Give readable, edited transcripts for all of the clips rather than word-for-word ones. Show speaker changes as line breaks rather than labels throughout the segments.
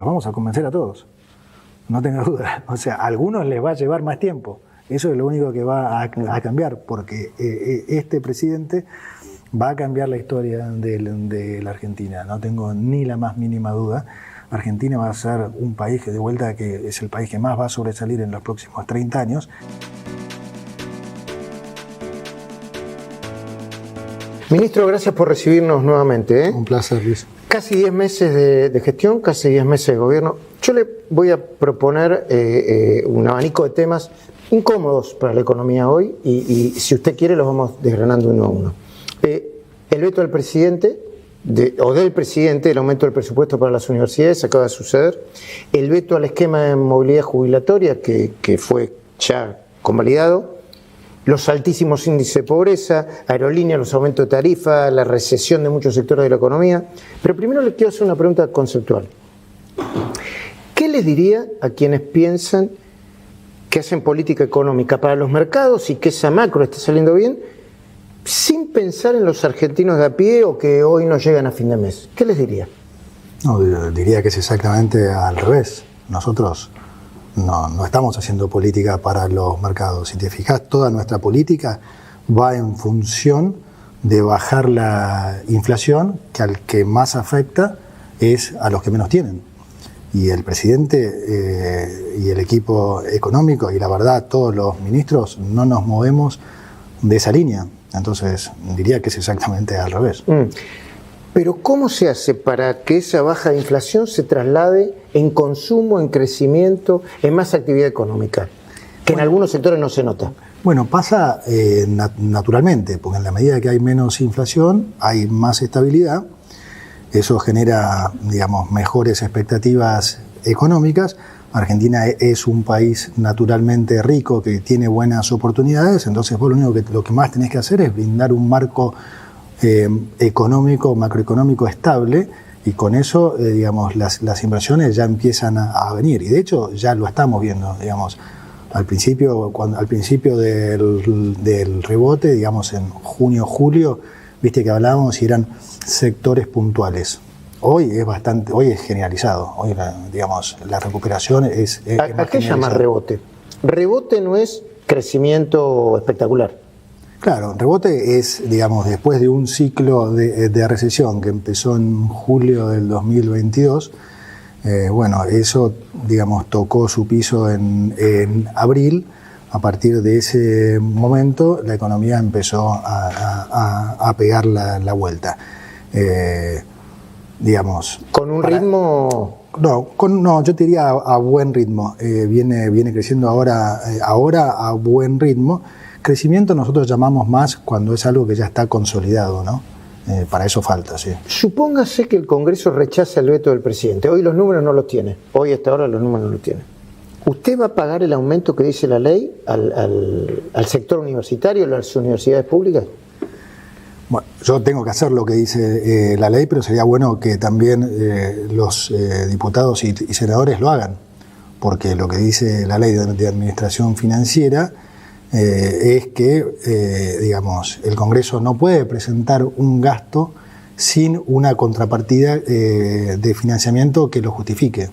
los vamos a convencer a todos, no tenga duda. O sea, a algunos les va a llevar más tiempo. Eso es lo único que va a cambiar, porque este presidente va a cambiar la historia de la Argentina. No tengo ni la más mínima duda. Argentina va a ser un país que, de vuelta, que es el país que más va a sobresalir en los próximos 30 años.
Ministro, gracias por recibirnos nuevamente.
Un placer, Luis.
Casi 10 meses de gestión, casi 10 meses de gobierno. Yo le voy a proponer un abanico de temas incómodos para la economía hoy y si usted quiere los vamos desgranando uno a uno. El veto del presidente, del presidente, el aumento del presupuesto para las universidades, acaba de suceder. El veto al esquema de movilidad jubilatoria que fue ya convalidado. Los altísimos índices de pobreza, aerolíneas, los aumentos de tarifa, la recesión de muchos sectores de la economía. Pero primero le quiero hacer una pregunta conceptual. ¿Qué les diría a quienes piensan que hacen política económica para los mercados y que esa macro está saliendo bien, sin pensar en los argentinos de a pie o que hoy no llegan a fin de mes? ¿Qué les diría?
No, diría que es exactamente al revés. Nosotros no estamos haciendo política para los mercados. Si te fijas, toda nuestra política va en función de bajar la inflación, que al que más afecta es a los que menos tienen. Y el presidente y el equipo económico, y la verdad todos los ministros, no nos movemos de esa línea. Entonces diría que es exactamente al revés.
Pero ¿cómo se hace para que esa baja de inflación se traslade en consumo, en crecimiento, en más actividad económica? Que en algunos sectores no se nota.
Bueno, pasa naturalmente, porque en la medida que hay menos inflación, hay más estabilidad. Eso genera, digamos, mejores expectativas económicas. Argentina es un país naturalmente rico que tiene buenas oportunidades, entonces vos lo que más tenés que hacer es brindar un marco económico, macroeconómico estable, y con eso, digamos, las inversiones ya empiezan a venir, y de hecho ya lo estamos viendo, digamos, al principio del rebote, digamos en junio, julio, viste que hablábamos y eran sectores puntuales. Hoy es generalizado, hoy digamos, la recuperación es
¿A qué llama rebote? Rebote no es crecimiento espectacular.
Claro, rebote es, digamos, después de un ciclo de recesión que empezó en julio del 2022, bueno, eso, digamos, tocó su piso en abril. A partir de ese momento, la economía empezó a pegar la vuelta. Digamos.
¿Con un ritmo?
No, yo te diría a buen ritmo. Viene creciendo ahora a buen ritmo. Crecimiento nosotros llamamos más cuando es algo que ya está consolidado, ¿no? Para eso falta, sí.
Supóngase que el Congreso rechaza el veto del presidente. Hoy los números no los tiene. Hoy hasta ahora los números no los tiene. ¿Usted va a pagar el aumento que dice la ley al sector universitario, a las universidades públicas?
Bueno, yo tengo que hacer lo que dice la ley, pero sería bueno que también los diputados y senadores lo hagan, porque lo que dice la ley de administración financiera es que, digamos, el Congreso no puede presentar un gasto sin una contrapartida de financiamiento que lo justifique.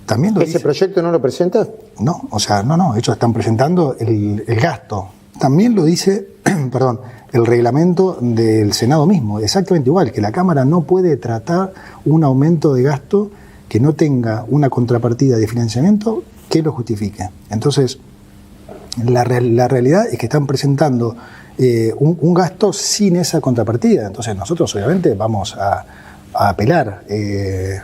También
¿Ese proyecto no lo presenta?
No, o sea, no, ellos están presentando el gasto. También lo dice, perdón, el reglamento del Senado mismo, exactamente igual, que la Cámara no puede tratar un aumento de gasto que no tenga una contrapartida de financiamiento que lo justifique. Entonces, la realidad es que están presentando un gasto sin esa contrapartida. Entonces nosotros obviamente vamos a apelar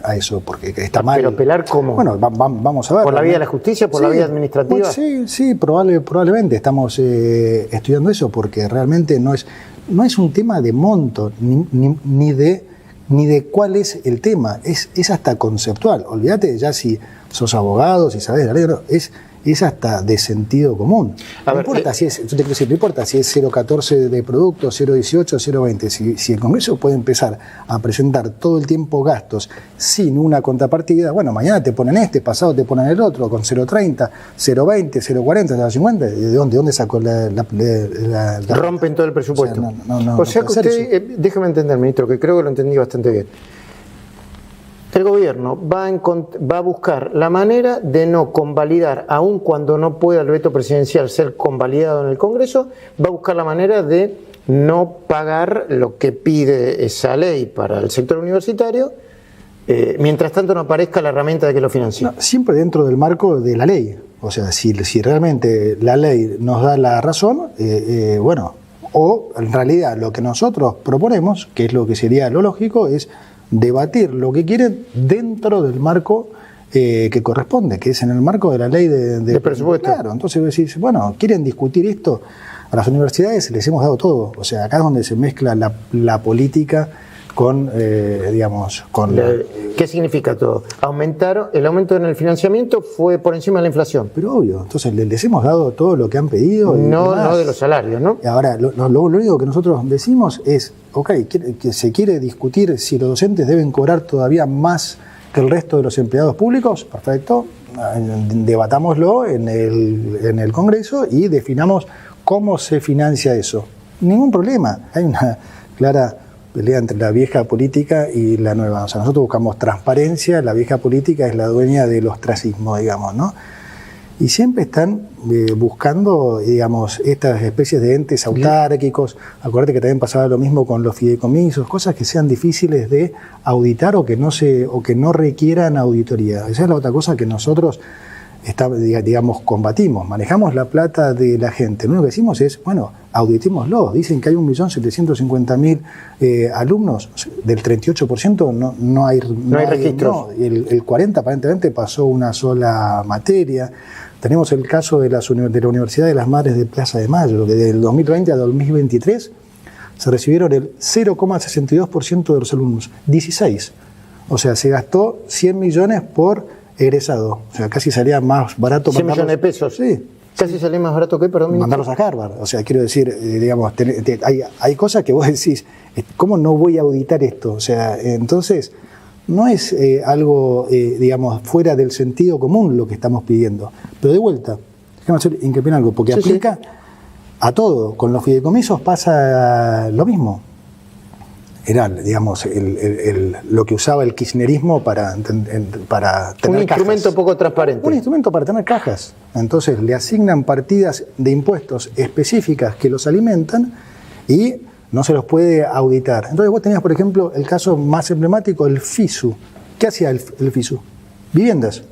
a eso, porque está mal.
¿Pero apelar cómo?
Bueno, vamos a ver.
¿Por la vía de la justicia? ¿Por la vía administrativa?
Pues sí, probablemente estamos estudiando eso, porque realmente no es un tema de monto, ni de cuál es el tema, es hasta conceptual. Olvídate ya si sos abogado, si sabés la ley, es hasta de sentido común. No importa si es 0,14 de producto, 0,18, 0,20. Si el Congreso puede empezar a presentar todo el tiempo gastos sin una contrapartida, bueno, mañana te ponen pasado te ponen el otro, con 0,30, 0,20, 0,40, 0,50. ¿De dónde sacó la
rompen todo el presupuesto?
O
sea que usted, déjeme entender, ministro, que creo que lo entendí bastante bien. el gobierno va a buscar la manera de no convalidar, aun cuando no pueda el veto presidencial ser convalidado en el Congreso, va a buscar la manera de no pagar lo que pide esa ley para el sector universitario, mientras tanto no aparezca la herramienta de que lo financie.
No, siempre dentro del marco de la ley. O sea, si realmente la ley nos da la razón, bueno, o en realidad lo que nosotros proponemos, que es lo que sería lo lógico, es debatir lo que quieren dentro del marco que corresponde, que es en el marco de la ley de
presupuesto.
Claro, entonces vos decís, bueno, ¿quieren discutir esto? A las universidades les hemos dado todo. O sea, acá es donde se mezcla la política con, digamos, con...
¿Qué significa todo? El aumento en el financiamiento fue por encima de la inflación.
Pero obvio, entonces les hemos dado todo lo que han pedido.
No de los salarios, ¿no?
Ahora, lo único que nosotros decimos es, ok, que se quiere discutir si los docentes deben cobrar todavía más que el resto de los empleados públicos, perfecto, debatámoslo en el Congreso y definamos cómo se financia eso. Ningún problema, hay una clara pelea entre la vieja política y la nueva. O sea, nosotros buscamos transparencia, la vieja política es la dueña del ostracismo, digamos, ¿no? Y siempre están buscando, digamos, estas especies de entes autárquicos. Acuérdate que también pasaba lo mismo con los fideicomisos, cosas que sean difíciles de auditar o que no requieran auditoría. Esa es la otra cosa que nosotros digamos, combatimos. Manejamos la plata de la gente. Lo único que decimos es, bueno, auditémoslo. Dicen que hay 1.750.000 alumnos, del 38% no hay registros. No, el 40% aparentemente pasó una sola materia. Tenemos el caso de la Universidad de las Madres de Plaza de Mayo, que del 2020 a 2023 se recibieron el 0,62% de los alumnos, 16. O sea, se gastó 100 millones por egresado. O sea, casi salía más barato.
100 millones de pesos.
Sí.
Casi salía más barato que, perdón,
mandarlos a Harvard. O sea, quiero decir, digamos, hay cosas que vos decís, ¿cómo no voy a auditar esto? O sea, entonces, no es algo, digamos, fuera del sentido común lo que estamos pidiendo. Pero de vuelta, déjame hacer hincapié en algo, porque aplica a todo. Con los fideicomisos pasa lo mismo. Era, digamos, lo que usaba el kirchnerismo para tener
un instrumento
cajas.
Poco transparente.
Un instrumento para tener cajas. Entonces le asignan partidas de impuestos específicas que los alimentan y no se los puede auditar. Entonces vos tenías, por ejemplo, el caso más emblemático, el FISU. ¿Qué hacía el FISU? Viviendas.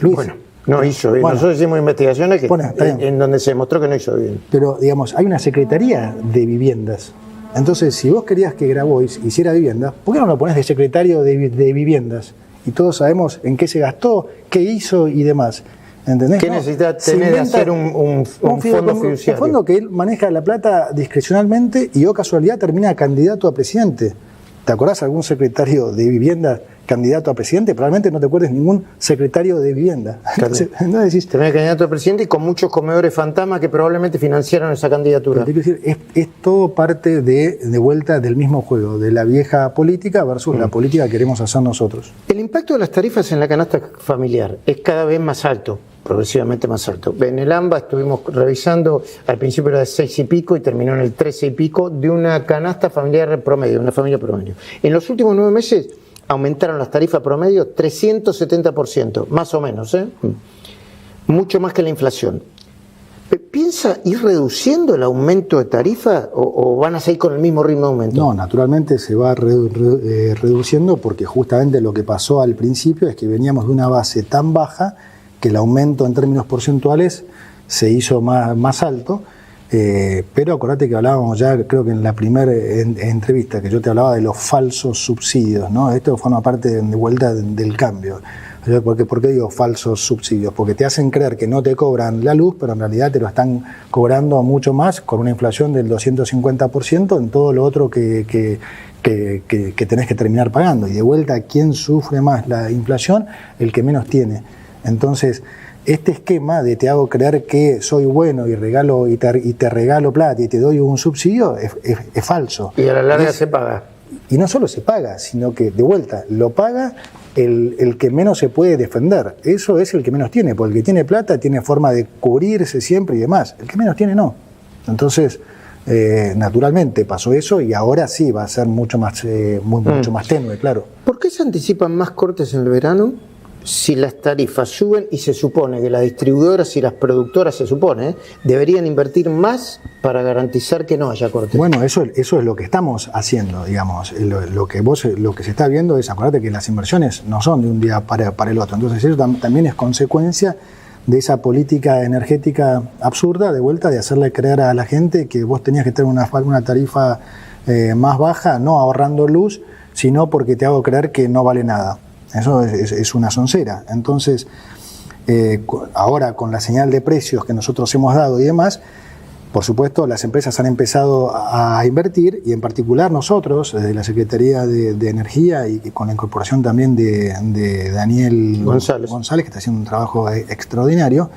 Luis.
Bueno, no hizo bien.
Bueno,
nosotros hicimos investigaciones en donde se demostró que no hizo bien.
Pero, digamos, hay una secretaría de viviendas. Entonces, si vos querías que Grabois hiciera vivienda, ¿por qué no lo ponés de secretario de viviendas? Y todos sabemos en qué se gastó, qué hizo y demás. ¿Entendés?
¿Qué necesita tener de hacer un fondo fiduciario?
Un fondo que él maneja la plata discrecionalmente y, casualidad, termina candidato a presidente. ¿Te acordás algún secretario de vivienda candidato a presidente? Probablemente no te acuerdes ningún secretario de vivienda.
Entonces decís, termina candidato a presidente y con muchos comedores fantasmas que probablemente financiaron esa candidatura.
Pero decir, es todo parte de vuelta del mismo juego, de la vieja política versus la política que queremos hacer nosotros.
El impacto de las tarifas en la canasta familiar es cada vez más alto, progresivamente más alto. En el AMBA estuvimos revisando, al principio era de 6 y pico y terminó en el 13 y pico, de una canasta familiar promedio, una familia promedio. En los últimos 9 meses aumentaron las tarifas promedio 370%, más o menos, mucho más que la inflación. ¿Piensa ir reduciendo el aumento de tarifa o van a seguir con el mismo ritmo de aumento?
No, naturalmente se va reduciendo porque justamente lo que pasó al principio es que veníamos de una base tan baja que el aumento en términos porcentuales se hizo más alto. Pero acordate que hablábamos ya, creo que en la primera entrevista, que yo te hablaba de los falsos subsidios, ¿no? Esto forma parte de vuelta del cambio. ¿Por qué digo falsos subsidios? Porque te hacen creer que no te cobran la luz, pero en realidad te lo están cobrando mucho más, con una inflación del 250% en todo lo otro que tenés que terminar pagando. Y de vuelta, ¿quién sufre más la inflación? El que menos tiene. Entonces, este esquema de te hago creer que soy bueno y te regalo plata y te doy un subsidio es falso.
Y a la larga se paga.
Y no solo se paga, sino que de vuelta lo paga el que menos se puede defender. Eso es el que menos tiene, porque el que tiene plata tiene forma de cubrirse siempre y demás. El que menos tiene no. Entonces, naturalmente pasó eso y ahora sí va a ser mucho más tenue, claro.
¿Por qué se anticipan más cortes en el verano si las tarifas suben y se supone que las distribuidoras y las productoras, deberían invertir más para garantizar que no haya cortes?
Bueno, eso es lo que estamos haciendo, digamos. Lo que se está viendo es, acuérdate que las inversiones no son de un día para el otro. Entonces eso también es consecuencia de esa política energética absurda, de vuelta, de hacerle creer a la gente que vos tenías que tener una tarifa más baja, no ahorrando luz, sino porque te hago creer que no vale nada. Eso es una soncera. Entonces, ahora con la señal de precios que nosotros hemos dado y demás, por supuesto, las empresas han empezado a invertir, y en particular nosotros, desde la Secretaría de Energía y con la incorporación también de Daniel González, que está haciendo un trabajo extraordinario,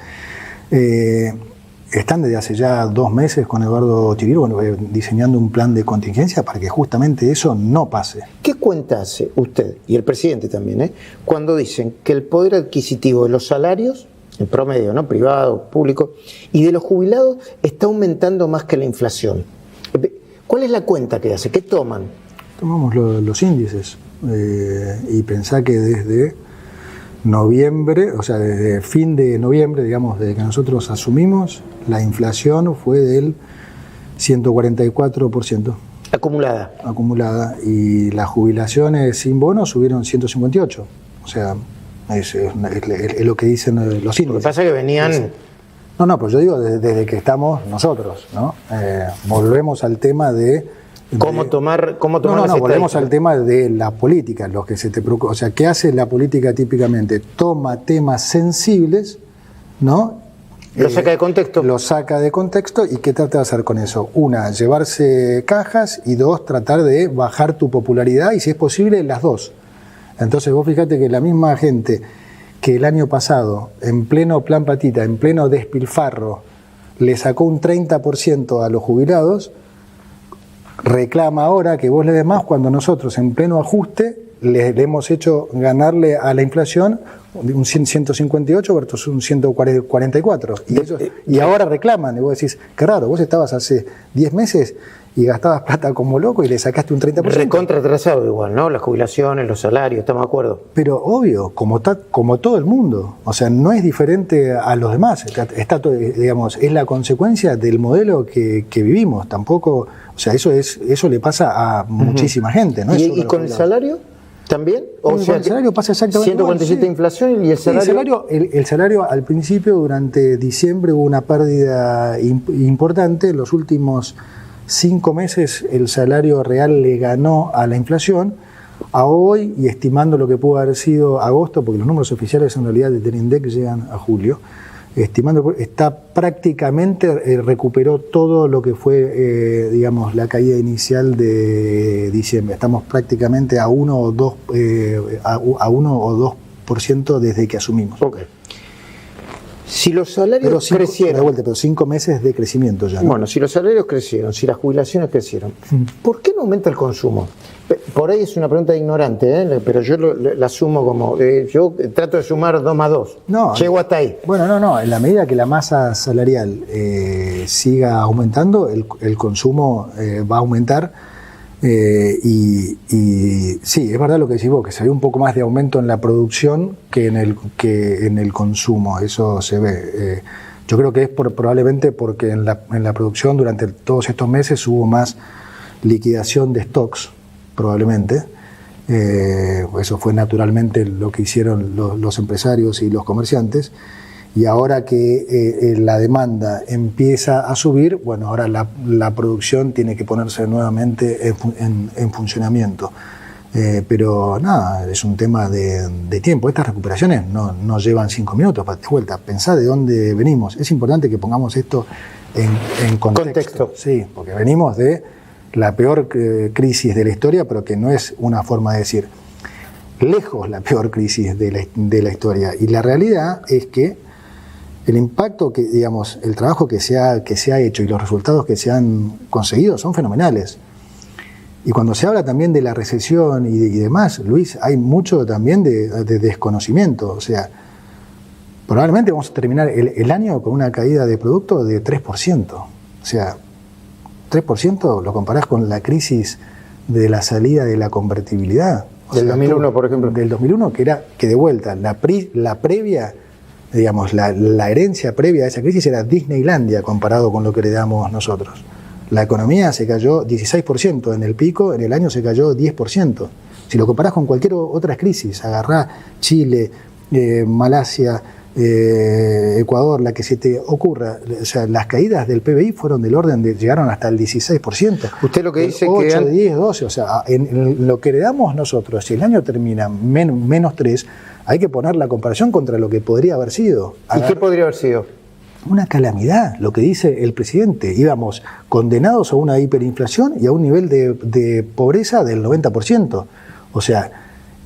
están desde hace ya 2 meses con Eduardo Chiriru diseñando un plan de contingencia para que justamente eso no pase.
¿Qué cuenta hace usted, y el presidente también, cuando dicen que el poder adquisitivo de los salarios, el promedio, ¿no?, privado, público, y de los jubilados está aumentando más que la inflación? ¿Cuál es la cuenta que hace? ¿Qué toman?
Tomamos los índices y pensá que desde noviembre, o sea, desde fin de noviembre, digamos, desde que nosotros asumimos, la inflación fue del 144%. Acumulada. Y las jubilaciones sin bonos subieron 158%. O sea, es lo que dicen los índices.
Lo que pasa es que venían...
No, pues yo digo desde que estamos nosotros, ¿no? Volvemos al tema de...
¿Cómo tomar
volvemos al tema de la política, lo que se te preocupa. O sea, ¿qué hace la política típicamente? Toma temas sensibles, ¿no?
Lo saca de contexto.
Lo saca de contexto, ¿y qué trata de hacer con eso? 1, llevarse cajas, y 2, tratar de bajar tu popularidad, y si es posible, las 2. Entonces vos fíjate que la misma gente que el año pasado, en pleno plan patita, en pleno despilfarro, le sacó un 30% a los jubilados, reclama ahora que vos le des más cuando nosotros en pleno ajuste le hemos hecho ganarle a la inflación un 158 versus un 144. Y ahora reclaman, y vos decís, qué raro, vos estabas hace 10 meses y gastabas plata como loco y le sacaste un 30%.
Recontra atrasado igual, ¿no? Las jubilaciones, los salarios, estamos de acuerdo.
Pero obvio, como todo el mundo, o sea, no es diferente a los demás, digamos, es la consecuencia del modelo que vivimos, tampoco, o sea, eso le pasa a muchísima gente, ¿no?
¿Y con el salario también?
Con el salario pasa exactamente
147
igual, sí.
Inflación y el salario.
El salario al principio, durante diciembre, hubo una pérdida importante. Los últimos 5 meses el salario real le ganó a la inflación. A hoy, y estimando lo que pudo haber sido agosto, porque los números oficiales en realidad del INDEC llegan a julio, estimando, está prácticamente, recuperó todo lo que fue, digamos, la caída inicial de diciembre. Estamos prácticamente a 1 o 2% desde que asumimos.
Okay. Si los salarios crecieron...
pero 5 meses de crecimiento ya, ¿no?
Bueno, si los salarios crecieron, si las jubilaciones crecieron, ¿por qué no aumenta el consumo? Por ahí es una pregunta ignorante, pero yo la asumo como... yo trato de sumar 2 más 2.
No,
llego hasta ahí.
Bueno, no. En la medida que la masa salarial siga aumentando, el consumo va a aumentar. Y sí, es verdad lo que decís vos, que se ve un poco más de aumento en la producción que en el consumo. Eso se ve. Yo creo que es probablemente porque en la producción durante todos estos meses hubo más liquidación de stocks, probablemente. Eso fue naturalmente lo que hicieron los empresarios y los comerciantes. Y ahora que la demanda empieza a subir, bueno, ahora la producción tiene que ponerse nuevamente en funcionamiento. Pero nada, es un tema de tiempo. Estas recuperaciones no llevan 5 minutos para de vuelta. Pensá de dónde venimos. Es importante que pongamos esto en contexto. Sí, porque venimos de la peor crisis de la historia, pero que no es una forma de decir. Lejos la peor crisis de la historia. Y la realidad es que el impacto que, digamos, el trabajo que se ha hecho y los resultados que se han conseguido son fenomenales. Y cuando se habla también de la recesión y demás, Luis, hay mucho también de desconocimiento. O sea, probablemente vamos a terminar el año con una caída de producto de 3%. O sea, 3% lo comparás con la crisis de la salida de la convertibilidad.
Del 2001, por ejemplo.
Del 2001, que de vuelta, la previa, digamos, la herencia previa a esa crisis era Disneylandia comparado con lo que heredamos nosotros. La economía se cayó 16% en el pico, en el año se cayó 10%. Si lo comparás con cualquier otra crisis, agarrá Chile, Malasia, Ecuador, la que se te ocurra, o sea, las caídas del PBI fueron del orden de, llegaron hasta el 16%.
Usted lo que dice
8, que 10, 12, o sea, en lo que heredamos nosotros, si el año termina menos 3, hay que poner la comparación contra lo que podría haber sido.
¿Y qué podría haber sido?
Una calamidad, lo que dice el presidente. Íbamos condenados a una hiperinflación y a un nivel de pobreza del 90%. O sea,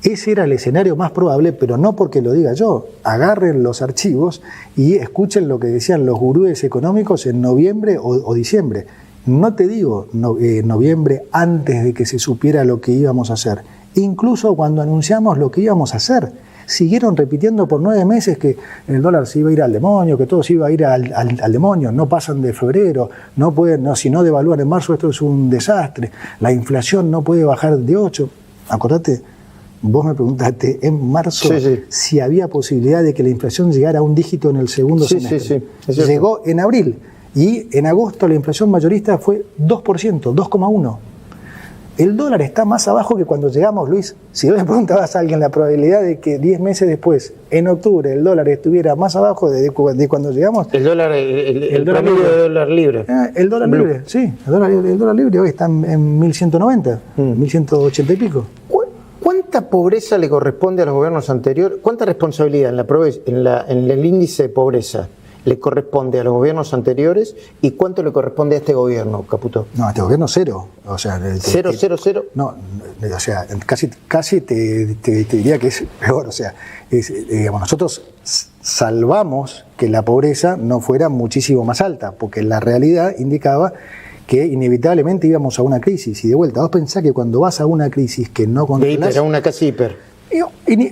ese era el escenario más probable, pero no porque lo diga yo. Agarren los archivos y escuchen lo que decían los gurúes económicos en noviembre o diciembre. No te digo noviembre antes de que se supiera lo que íbamos a hacer. Incluso cuando anunciamos lo que íbamos a hacer, siguieron repitiendo por 9 meses que el dólar se iba a ir al demonio, que todo se iba a ir al demonio, no pasan de febrero, no pueden, no, si no devalúan en marzo esto es un desastre, la inflación no puede bajar de 8. Acordate, vos me preguntaste en marzo si había posibilidad de que la inflación llegara a un dígito en el segundo semestre. Llegó en abril y en agosto la inflación mayorista fue 2%, 2,1%. El dólar está más abajo que cuando llegamos, Luis. Si vos le preguntabas a alguien la probabilidad de que 10 meses después, en octubre, el dólar estuviera más abajo de cuando llegamos...
El dólar, el promedio de dólar libre.
El dólar libre, sí. El dólar libre hoy está en 1190, 1180 y pico.
¿Cuánta pobreza le corresponde a los gobiernos anteriores? ¿Cuánta responsabilidad en el índice de pobreza le corresponde a los gobiernos anteriores y cuánto le corresponde a este gobierno, Caputo?
No, a este gobierno cero. O sea,
¿Cero?
No, o sea, casi te diría que es peor. O sea, digamos, nosotros salvamos que la pobreza no fuera muchísimo más alta, porque la realidad indicaba que inevitablemente íbamos a una crisis. Y de vuelta, vos pensás que cuando vas a una crisis que no controlás...
Era una casi hiper.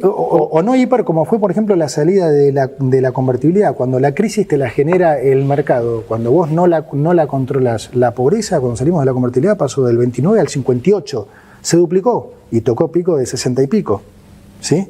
O no hiper, como fue, por ejemplo, la salida de la convertibilidad. Cuando la crisis te la genera el mercado, cuando vos no la controlas, la pobreza, cuando salimos de la convertibilidad, pasó del 29 al 58. Se duplicó y tocó pico de 60 y pico. ¿Sí?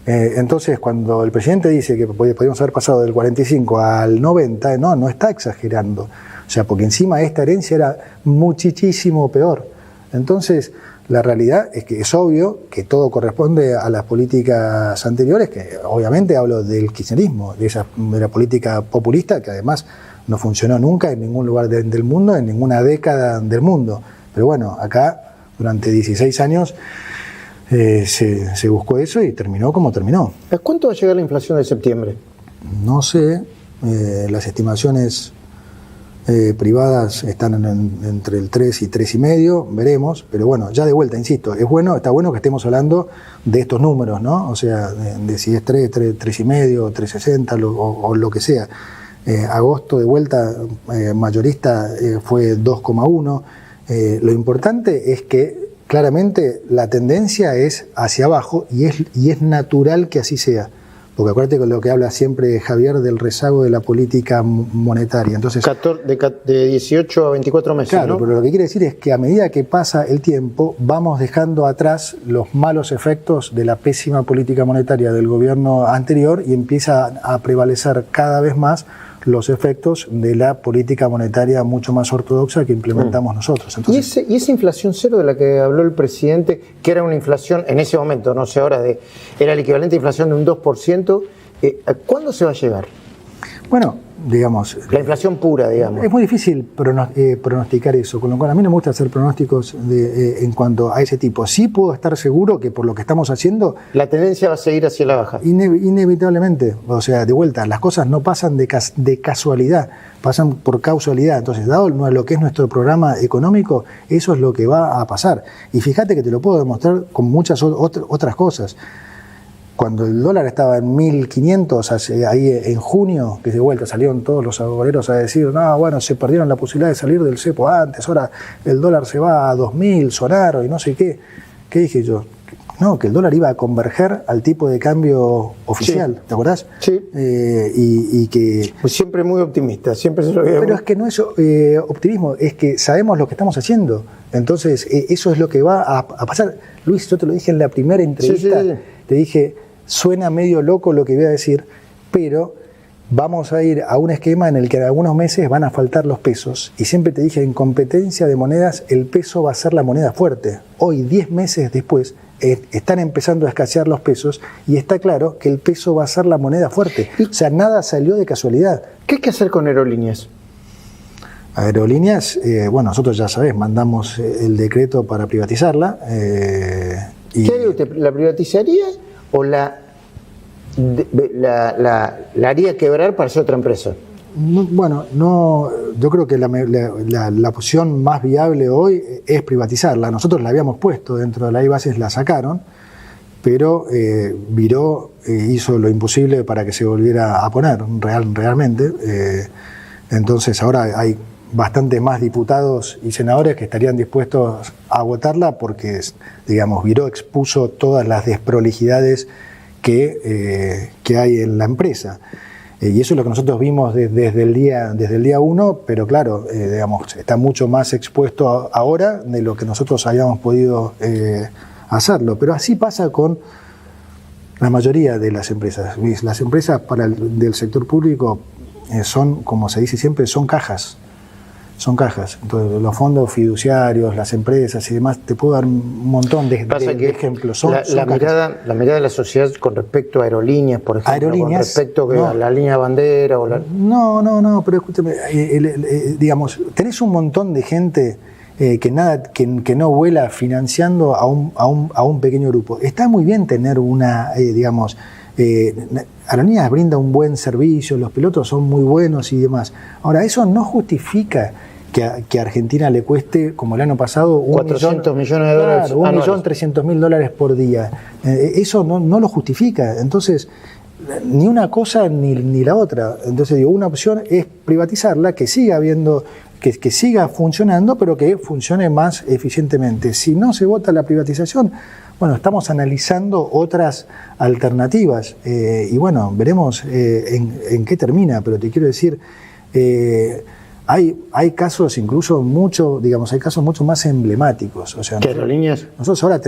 Entonces, cuando el presidente dice que podríamos haber pasado del 45 al 90, no está exagerando. O sea, porque encima esta herencia era muchísimo peor. Entonces, la realidad es que es obvio que todo corresponde a las políticas anteriores, que obviamente hablo del kirchnerismo, de la política populista, que además no funcionó nunca en ningún lugar del mundo, en ninguna década del mundo. Pero bueno, acá durante 16 años se buscó eso y terminó como terminó.
¿A cuánto va a llegar la inflación de septiembre?
No sé, las estimaciones privadas están entre el 3 y 3,5, veremos, pero bueno, ya de vuelta, insisto, está bueno que estemos hablando de estos números, ¿no? O sea, de si es 3,5, 3,60 o lo que sea. Agosto de vuelta mayorista fue 2,1. Lo importante es que claramente la tendencia es hacia abajo y es natural que así sea. Porque acuérdate con lo que habla siempre Javier del rezago de la política monetaria. Entonces,
de 18 a 24 meses,
claro,
¿no?
Pero lo que quiere decir es que a medida que pasa el tiempo, vamos dejando atrás los malos efectos de la pésima política monetaria del gobierno anterior y empieza a prevalecer cada vez más los efectos de la política monetaria mucho más ortodoxa que implementamos nosotros. Entonces,
¿Y esa inflación cero de la que habló el presidente, que era una inflación en ese momento, no sé ahora, era el equivalente a inflación de un 2%, ¿cuándo se va a llegar?
Bueno, digamos...
La inflación pura, digamos.
Es muy difícil pronosticar eso, con lo cual a mí no me gusta hacer pronósticos en cuanto a ese tipo. Sí puedo estar seguro que por lo que estamos haciendo...
La tendencia va a seguir hacia la baja.
Inevitablemente. O sea, de vuelta, las cosas no pasan de casualidad, pasan por causalidad. Entonces, dado lo que es nuestro programa económico, eso es lo que va a pasar. Y fíjate que te lo puedo demostrar con muchas otras cosas. Cuando el dólar estaba en 1.500, ahí en junio, que de vuelta salieron todos los agoreros a decir, no, bueno, se perdieron la posibilidad de salir del cepo antes, ahora el dólar se va a 2.000, sonaron y no sé qué. ¿Qué dije yo? No, que el dólar iba a converger al tipo de cambio oficial, sí. ¿Te acordás?
Sí.
Y que...
Pues siempre muy optimista, siempre se lo veía.
Pero es que no es optimismo, es que sabemos lo que estamos haciendo. Entonces, eso es lo que va a pasar. Luis, yo te lo dije en la primera entrevista,
Sí.
te dije, suena medio loco lo que voy a decir, pero vamos a ir a un esquema en el que en algunos meses van a faltar los pesos. Y siempre te dije, en competencia de monedas, el peso va a ser la moneda fuerte. Hoy, 10 meses después, están empezando a escasear los pesos y está claro que el peso va a ser la moneda fuerte. O sea, nada salió de casualidad.
¿Qué hay que hacer con Aerolíneas?
Aerolíneas, bueno, nosotros ya sabés, mandamos el decreto para privatizarla.
¿Qué haría usted? ¿La privatizaría o la haría quebrar para hacer otra empresa?
Bueno, no, yo creo que la opción más viable hoy es privatizarla. Nosotros la habíamos puesto dentro de la Bases, la sacaron, pero Viró hizo lo imposible para que se volviera a poner realmente. Entonces ahora hay bastante más diputados y senadores que estarían dispuestos a votarla porque, digamos, Viró expuso todas las desprolijidades que hay en la empresa. Y eso es lo que nosotros vimos desde el día 1, pero claro, digamos, está mucho más expuesto ahora de lo que nosotros habíamos podido hacerlo. Pero así pasa con la mayoría de las empresas. Las empresas del sector público son, como se dice siempre, son cajas. Son cajas. Entonces, los fondos fiduciarios, las empresas y demás, te puedo dar un montón de ejemplos.
La mirada de la sociedad con respecto a Aerolíneas, por ejemplo, con respecto a la línea bandera.
No, pero escúchame, digamos, tenés un montón de gente que no vuela financiando a un pequeño grupo. Está muy bien tener una, digamos, Aerolíneas brinda un buen servicio, los pilotos son muy buenos y demás. Ahora, eso no justifica que a Argentina le cueste, como el año pasado,
400 millones de dólares.
Claro, $1.300.000 por día. Eso no lo justifica. Entonces, ni una cosa ni la otra. Entonces, digo, una opción es privatizarla, que siga habiendo, que siga funcionando, pero que funcione más eficientemente. Si no se vota la privatización, bueno, estamos analizando otras alternativas y bueno, veremos en qué termina, pero te quiero decir, hay casos incluso hay casos mucho más emblemáticos. O sea,
¿Qué Aerolíneas?
Nosotros ahora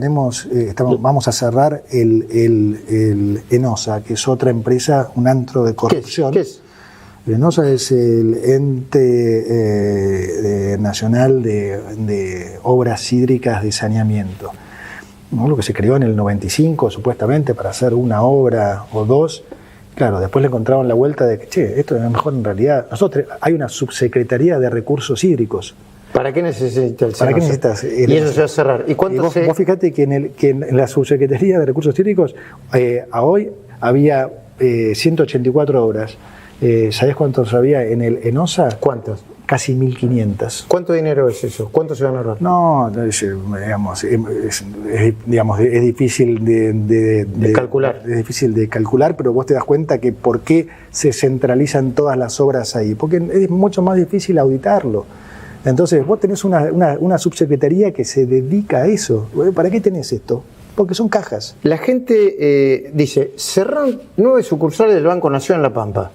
vamos a cerrar el ENOSA, que es otra empresa, un antro de corrupción.
¿Qué es?
El ENOSA es el ente nacional de obras hídricas de saneamiento, ¿no? Lo que se creó en el 95 supuestamente para hacer una obra o dos. Claro, después le encontraron la vuelta de que, esto es mejor en realidad. Hay una subsecretaría de recursos hídricos.
¿Para qué necesita el
¿Para qué necesitas?
Y eso se va a cerrar. ¿Y cuánto
vos fíjate que en la subsecretaría de recursos hídricos a hoy había 184 obras. ¿Sabés cuántos había en el ENOSA?
¿Cuántas?
Casi 1.500.
¿Cuánto dinero es eso? ¿Cuánto se van a ahorrar?
No, digamos, es difícil de
calcular.
Es difícil de calcular, pero vos te das cuenta que por qué se centralizan todas las obras ahí. Porque es mucho más difícil auditarlo. Entonces, vos tenés una subsecretaría que se dedica a eso. ¿Para qué tenés esto? Porque son cajas.
La gente dice, cerraron 9 sucursales del Banco Nación en La Pampa.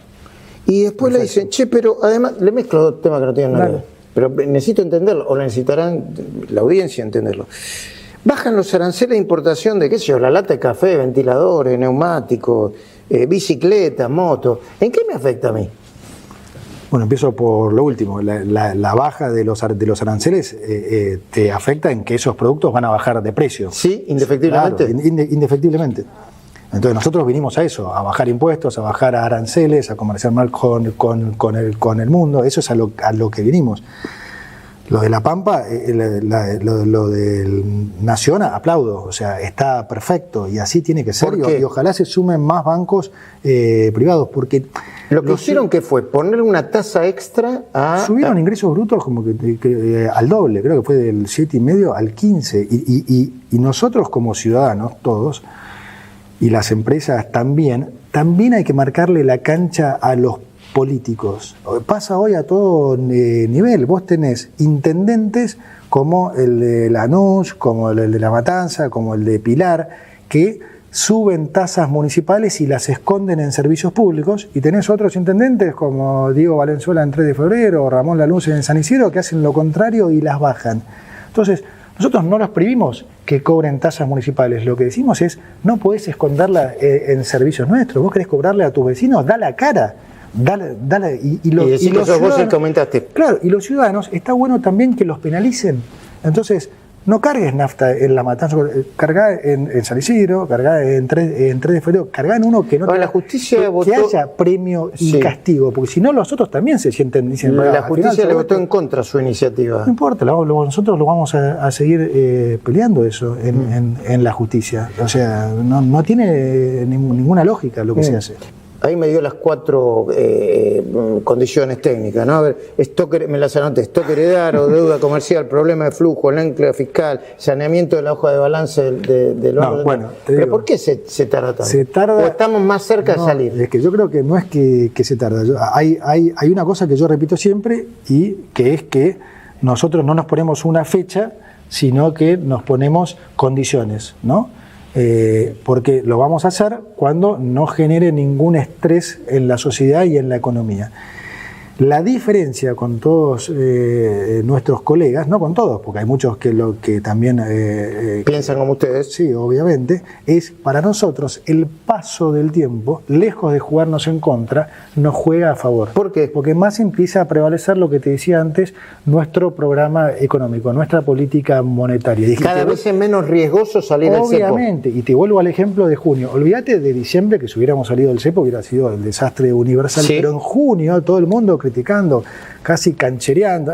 Y después le dicen, pero además, le mezclo dos temas que no tienen nada que ver. Pero necesito entenderlo, o necesitarán la audiencia entenderlo. Bajan los aranceles de importación de, qué sé yo, la lata de café, ventiladores, neumáticos, bicicletas, motos. ¿En qué me afecta a mí?
Bueno, empiezo por lo último. La baja de los aranceles te afecta en que esos productos van a bajar de precio.
Sí, indefectiblemente.
Claro, indefectiblemente. Entonces nosotros vinimos a eso, a bajar impuestos, a bajar aranceles, a comerciar mal con el mundo. Eso es a lo que vinimos. Lo de La Pampa, lo del Nación, aplaudo. O sea, está perfecto y así tiene que ser. Y ojalá se sumen más bancos privados, porque
lo que hicieron, ¿qué fue? Ponerle una tasa extra a...
Subieron ingresos brutos como que al doble, creo que fue del 7,5 al 15. Y nosotros como ciudadanos, todos, y las empresas también hay que marcarle la cancha a los políticos. Pasa hoy a todo nivel. Vos tenés intendentes como el de Lanús, como el de La Matanza, como el de Pilar, que suben tasas municipales y las esconden en servicios públicos, y tenés otros intendentes como Diego Valenzuela en 3 de febrero o Ramón Lanús en San Isidro que hacen lo contrario y las bajan. Entonces, Nosotros no los prohibimos que cobren tasas municipales. Lo que decimos es, no podés esconderla en servicios nuestros. Vos querés cobrarle a tus vecinos, da la cara. Dale, y
decís que sos vos el que aumentaste.
Claro, y los ciudadanos, está bueno también que los penalicen. Entonces, no cargues nafta en La Matanza, cargá en San Isidro, cargá en 3 de febrero, cargá en uno que no
la justicia
que
votó,
haya premio y castigo, porque si no los otros también se sienten, dicen,
la justicia le votó en contra su iniciativa.
No importa, nosotros lo vamos a seguir peleando eso en la justicia. O sea, no tiene ninguna lógica lo que se hace.
Ahí me dio las 4 condiciones técnicas, ¿no? A ver, me las anoté: stock heredar deuda comercial, problema de flujo, el ancla fiscal, saneamiento de la hoja de balance del banco.
No, bueno,
¿Pero por qué se tarda tanto?
Se tarda,
¿O estamos más cerca de salir?
Es que yo creo que no es que se tarda. Hay una cosa que yo repito siempre, y que es que nosotros no nos ponemos una fecha, sino que nos ponemos condiciones, ¿no? Porque lo vamos a hacer cuando no genere ningún estrés en la sociedad y en la economía. La diferencia con todos nuestros colegas, no con todos, porque hay muchos que también
piensan como ustedes.
Sí, obviamente, es para nosotros el paso del tiempo, lejos de jugarnos en contra, nos juega a favor.
¿Por qué?
Porque más empieza a prevalecer lo que te decía antes, nuestro programa económico, nuestra política monetaria.
Y cada vez es menos riesgoso salir del cepo.
Obviamente, y te vuelvo al ejemplo de junio. Olvídate de diciembre, que si hubiéramos salido del cepo hubiera sido el desastre universal, pero en junio todo el mundo criticando, casi canchereando,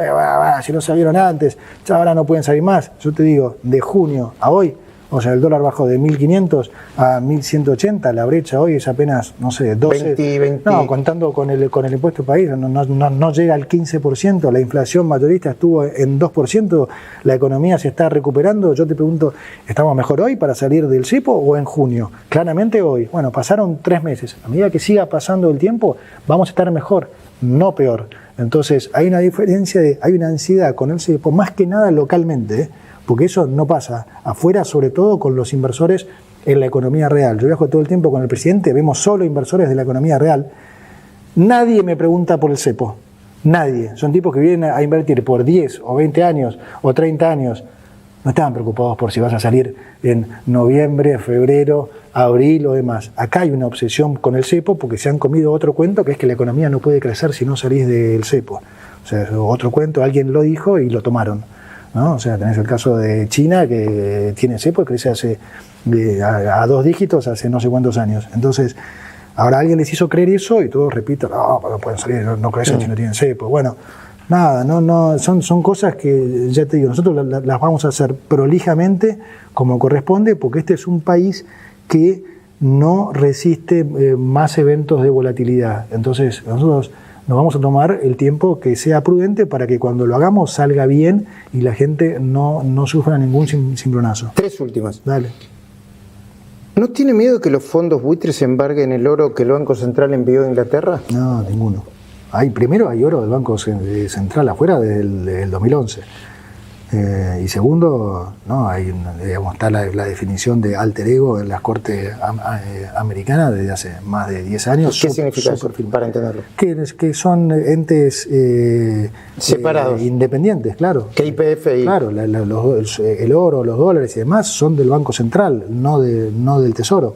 si no salieron antes, ya ahora no pueden salir más. Yo te digo, de junio a hoy, o sea, el dólar bajó de 1.500 a 1.180, la brecha hoy es apenas, no sé, 12,
20.
No, contando con el impuesto país, no llega al 15%, la inflación mayorista estuvo en 2%, la economía se está recuperando. Yo te pregunto, ¿estamos mejor hoy para salir del cepo o en junio? Claramente hoy. Bueno, pasaron 3 meses. A medida que siga pasando el tiempo, vamos a estar mejor, no peor. Entonces, hay una diferencia, hay una ansiedad con el cepo, más que nada localmente, porque eso no pasa afuera, sobre todo con los inversores en la economía real. Yo viajo todo el tiempo con el presidente, vemos solo inversores de la economía real. Nadie me pregunta por el cepo, nadie. Son tipos que vienen a invertir por 10 o 20 años o 30 años. No estaban preocupados por si vas a salir en noviembre, febrero, abril o demás. Acá hay una obsesión con el cepo porque se han comido otro cuento, que es que la economía no puede crecer si no salís del cepo. O sea, otro cuento, alguien lo dijo y lo tomaron, ¿no? O sea, tenés el caso de China, que tiene cepo y crece a 2 dígitos hace no sé cuántos años. Entonces, ahora alguien les hizo creer eso y todos repiten, no pueden salir, no crecen si no tienen cepo. Bueno, nada, son cosas que, ya te digo, nosotros las vamos a hacer prolijamente como corresponde, porque este es un país que no resiste más eventos de volatilidad. Entonces, nosotros nos vamos a tomar el tiempo que sea prudente para que cuando lo hagamos salga bien y la gente no sufra ningún cimbronazo.
3 últimas.
Dale.
¿No tiene miedo de que los fondos buitres embarguen el oro que el Banco Central envió a Inglaterra?
No, ninguno. Primero hay oro del Banco Central afuera del 2011. Y segundo, no, está la definición de alter ego en las cortes americanas desde hace más de 10 años.
¿Qué significa eso, para entenderlo?
Que son entes
separados,
independientes, claro.
¿Qué IPF?
Claro, el oro, los dólares y demás son del Banco Central, no del Tesoro.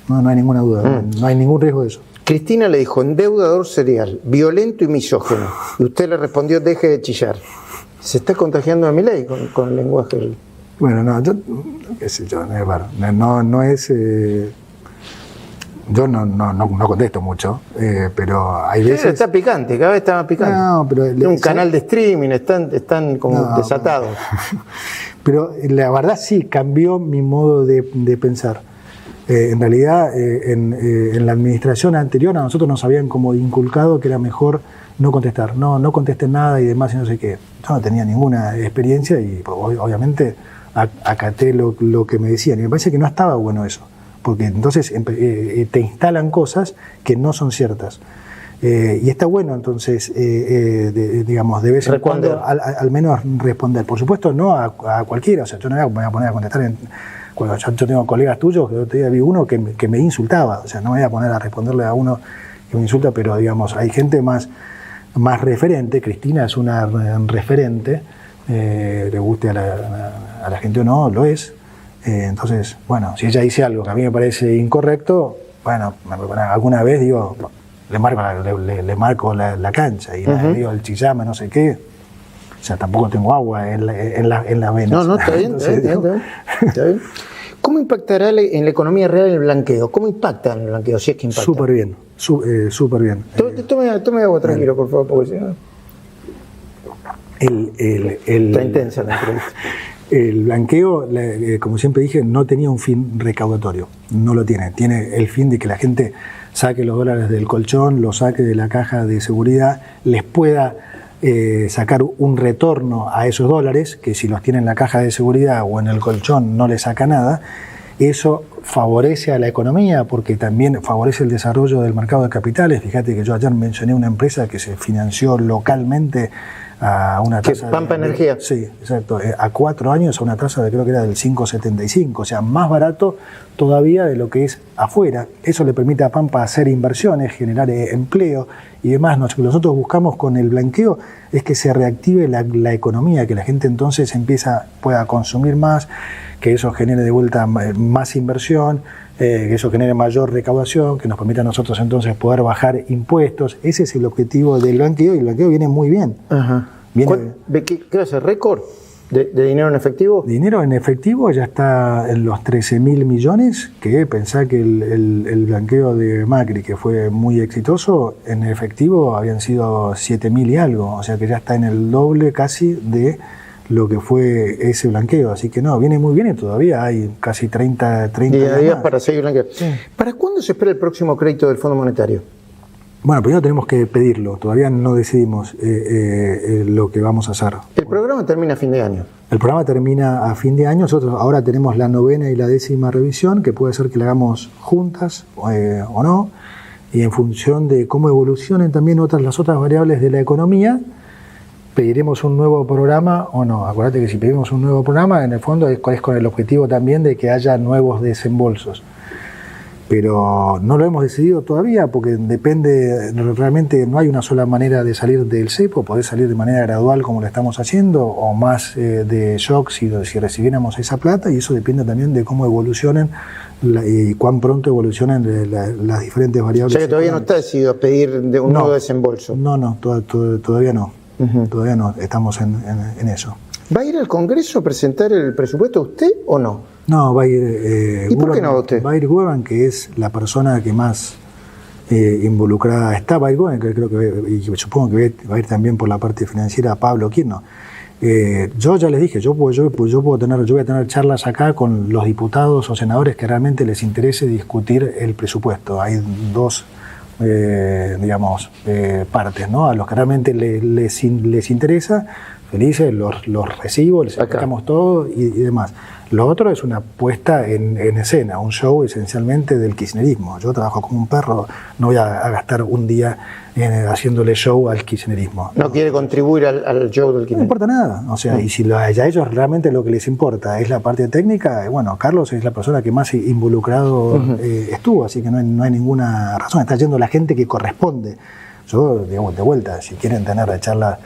No hay ninguna duda, no hay ningún riesgo de eso.
Cristina le dijo, endeudador serial, violento y misógino. Y usted le respondió, deje de chillar. Se está contagiando a Milei con el lenguaje.
Bueno, no, qué sé yo, no es... Yo no contesto mucho, pero hay veces...
Está picante, cada vez está más picante.
No, pero...
un canal de streaming, están como desatados.
Pero la verdad sí, cambió mi modo de pensar. En realidad, en la administración anterior a nosotros nos habían como inculcado que era mejor no contestar, no contesten nada y demás y no sé qué. Yo no tenía ninguna experiencia y obviamente acaté lo que me decían. Y me parece que no estaba bueno eso, porque entonces te instalan cosas que no son ciertas. Y está bueno entonces, digamos, de vez en cuando al menos responder. Por supuesto no a cualquiera, o sea, yo no me voy a poner a contestar cuando yo tengo colegas tuyos, que el otro día vi uno que me insultaba, o sea, no me voy a poner a responderle a uno que me insulta, pero digamos, hay gente más referente. Cristina es una referente, le guste a la gente o no, lo es. Entonces, bueno, si ella dice algo que a mí me parece incorrecto, bueno, alguna vez digo, le marco la cancha y le digo el chillama, no sé qué. O sea, tampoco tengo agua en las venas.
No, está bien, está bien. ¿Cómo impactará en la economía real el blanqueo? ¿Cómo impacta en el blanqueo, si es que impacta?
Súper bien, súper bien.
Tome agua tranquilo, por favor, porque si no... Está intensa la entrevista.
El blanqueo, como siempre dije, no tenía un fin recaudatorio, no lo tiene. Tiene el fin de que la gente saque los dólares del colchón, los saque de la caja de seguridad, les pueda sacar un retorno a esos dólares, que si los tiene en la caja de seguridad o en el colchón no le saca nada. Eso favorece a la economía porque también favorece el desarrollo del mercado de capitales. Fíjate que yo ayer mencioné una empresa que se financió localmente a una tasa
Pampa Energía.
Sí, exacto. A 4 años a una tasa de creo que era del 5,75, o sea, más barato todavía de lo que es afuera. Eso le permite a Pampa hacer inversiones, generar empleo y demás. Lo que nosotros buscamos con el blanqueo es que se reactive la economía, que la gente entonces pueda consumir más, que eso genere de vuelta más inversión, que eso genere mayor recaudación, que nos permita a nosotros entonces poder bajar impuestos. Ese es el objetivo del blanqueo y el blanqueo viene muy bien.
Ajá. ¿Qué va a ser? ¿Récord de dinero en efectivo?
Dinero en efectivo ya está en los 13.000 millones, que pensá que el blanqueo de Macri, que fue muy exitoso, en efectivo habían sido 7.000 y algo, o sea que ya está en el doble casi de lo que fue ese blanqueo, así que no, viene muy bien y todavía hay casi 30
días para seguir blanqueando. Sí. ¿Para cuándo se espera el próximo crédito del Fondo Monetario?
Bueno, primero tenemos que pedirlo, todavía no decidimos lo que vamos a hacer.
El programa termina a fin de año.
El programa termina a fin de año, nosotros ahora tenemos la 9ª y la 10ª revisión, que puede ser que la hagamos juntas o no, y en función de cómo evolucionen también las otras variables de la economía, pediremos un nuevo programa o no. Acuérdate que si pedimos un nuevo programa, en el fondo es con el objetivo también de que haya nuevos desembolsos. Pero no lo hemos decidido todavía porque depende, realmente no hay una sola manera de salir del cepo, podés salir de manera gradual como lo estamos haciendo o más de shock si recibiéramos esa plata, y eso depende también de cómo evolucionen y cuán pronto evolucionen las diferentes variables.
O sea que todavía no está decidido a pedir un nuevo desembolso.
No, todavía no. Uh-huh. Todavía no, estamos en eso.
¿Va a ir al Congreso a presentar el presupuesto usted o no?
No, va a ir...
¿Y por qué no usted?
Va a ir Goebbels, que es la persona que más involucrada está. Va a ir Goebbels, que creo que y supongo que va a ir también por la parte financiera Pablo Kirchner. Yo ya les dije, yo voy a tener charlas acá con los diputados o senadores que realmente les interese discutir el presupuesto. Hay dos partes, ¿no? A los que realmente les interesa, felices, los recibo, les explicamos todo y demás. Lo otro es una puesta en escena, un show esencialmente del kirchnerismo. Yo trabajo como un perro, no voy a gastar un día haciéndole show al kirchnerismo.
No quiere contribuir al show del kirchnerismo.
No importa nada, o sea, y si a ellos realmente lo que les importa es la parte técnica, bueno, Carlos es la persona que más involucrado estuvo, así que no hay ninguna razón, está yendo la gente que corresponde. Yo, digamos, de vuelta, si quieren tener la charla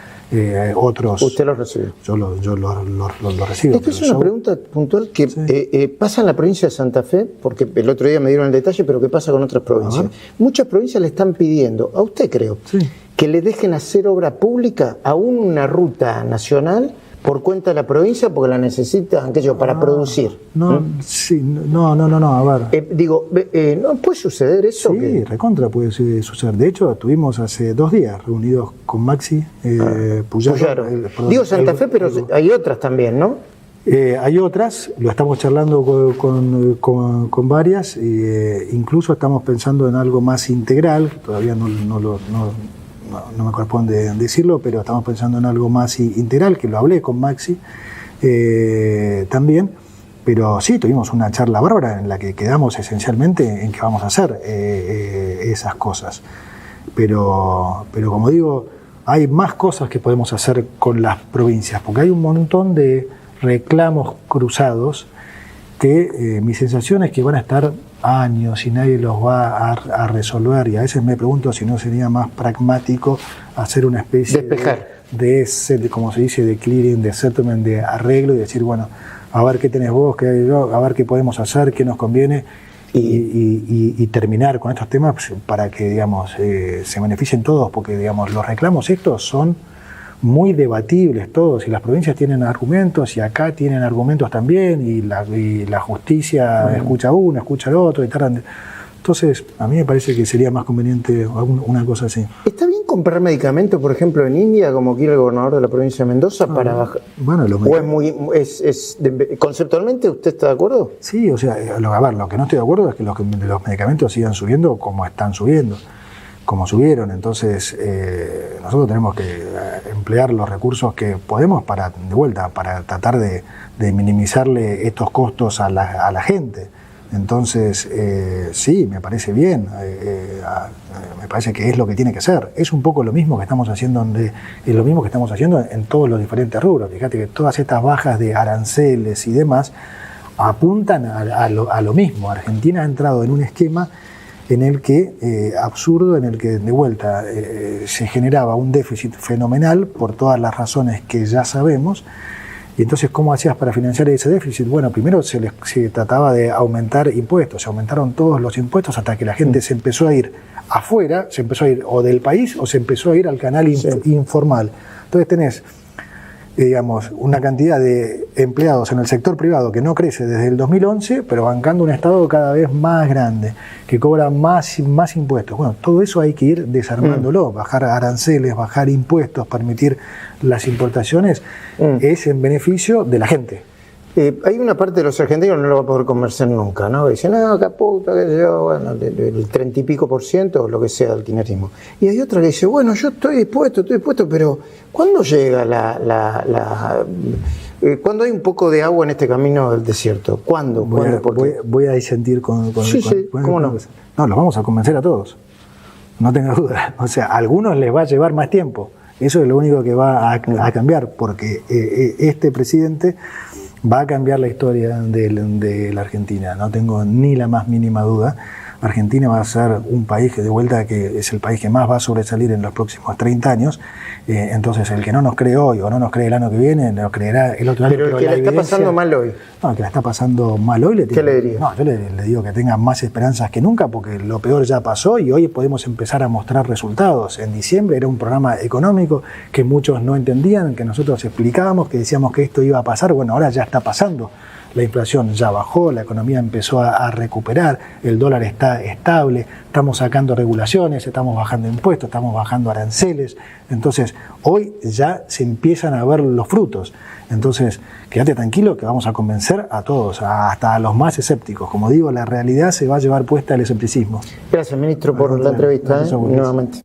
otros...
Usted los recibe.
Yo los recibo.
Esta es una pregunta puntual que pasa en la provincia de Santa Fe, porque el otro día me dieron el detalle, pero ¿qué pasa con otras provincias? Muchas provincias le están pidiendo, a usted creo, que le dejen hacer obra pública, aún una ruta nacional, por cuenta de la provincia, porque la necesitan para producir.
No, a ver.
¿No puede suceder eso?
Sí, recontra puede suceder. De hecho, estuvimos hace 2 días reunidos con Maxi Puyaro.
Santa Fe, pero hay otras también, ¿no?
Hay otras, lo estamos charlando con varias, incluso estamos pensando en algo más integral, todavía no me corresponde decirlo, pero estamos pensando en algo más integral, que lo hablé con Maxi también, pero sí, tuvimos una charla bárbara en la que quedamos esencialmente en que vamos a hacer esas cosas. Pero como digo, hay más cosas que podemos hacer con las provincias, porque hay un montón de reclamos cruzados que mi sensación es que van a estar años y nadie los va a resolver, y a veces me pregunto si no sería más pragmático hacer una especie como se dice, de clearing, de settlement, de arreglo y decir, bueno, a ver qué tenés vos, qué hay yo, a ver qué podemos hacer, qué nos conviene y terminar con estos temas para que, digamos, se beneficien todos, porque, digamos, los reclamos estos son muy debatibles todos, y las provincias tienen argumentos y acá tienen argumentos también, y la justicia escucha uno, escucha al otro y tardan. Entonces, a mí me parece que sería más conveniente una cosa así.
¿Está bien comprar medicamentos, por ejemplo, en India, como quiere el gobernador de la provincia de Mendoza, para bajar? Bueno, ¿o conceptualmente usted está de acuerdo?
Sí, o sea, a ver, lo que no estoy de acuerdo es que los medicamentos sigan subiendo como están subiendo, como subieron. Entonces, nosotros tenemos que emplear los recursos que podemos para tratar de minimizarle estos costos a la gente. Entonces, sí, me parece bien, me parece que es lo que tiene que ser. Es un poco lo mismo que estamos haciendo en todos los diferentes rubros. Fíjate que todas estas bajas de aranceles y demás apuntan a lo mismo. Argentina ha entrado en un esquema en el que, absurdo, en el que de vuelta se generaba un déficit fenomenal por todas las razones que ya sabemos. Y entonces, ¿cómo hacías para financiar ese déficit? Bueno, primero se trataba de aumentar impuestos, se aumentaron todos los impuestos hasta que la gente se empezó a ir afuera, se empezó a ir o del país o se empezó a ir al canal informal. Entonces tenés, digamos, una cantidad de empleados en el sector privado que no crece desde el 2011, pero bancando un Estado cada vez más grande, que cobra más impuestos. Bueno, todo eso hay que ir desarmándolo, bajar aranceles, bajar impuestos, permitir las importaciones, es en beneficio de la gente.
Hay una parte de los argentinos que no lo va a poder convencer nunca, ¿no? Dicen, no, caputa, que yo, bueno, el 30 y pico % o lo que sea del kirchnerismo. Y hay otra que dice, bueno, yo estoy dispuesto, pero ¿cuándo llega ¿cuándo hay un poco de agua en este camino del desierto? ¿Cuándo?
Voy a disentir con
¿cómo no?
No, los vamos a convencer a todos, no tengas duda. O sea, a algunos les va a llevar más tiempo. Eso es lo único que va a cambiar, porque este presidente va a cambiar la historia de la Argentina, no tengo ni la más mínima duda. Argentina va a ser un país que, de vuelta, que es el país que más va a sobresalir en los próximos 30 años. Entonces, el que no nos cree hoy o no nos cree el año que viene, nos creerá el otro año.
Pero el que la está pasando mal hoy.
No, el que la está pasando mal hoy,
¿qué le diría?
No, yo le digo que tenga más esperanzas que nunca, porque lo peor ya pasó y hoy podemos empezar a mostrar resultados. En diciembre era un programa económico que muchos no entendían, que nosotros explicábamos, que decíamos que esto iba a pasar. Bueno, ahora ya está pasando. La inflación ya bajó, la economía empezó a recuperar, el dólar está estable, estamos sacando regulaciones, estamos bajando impuestos, estamos bajando aranceles. Entonces, hoy ya se empiezan a ver los frutos. Entonces, quédate tranquilo que vamos a convencer a todos, hasta a los más escépticos. Como digo, la realidad se va a llevar puesta el escepticismo.
Gracias, ministro, por la entrevista. Nuevamente.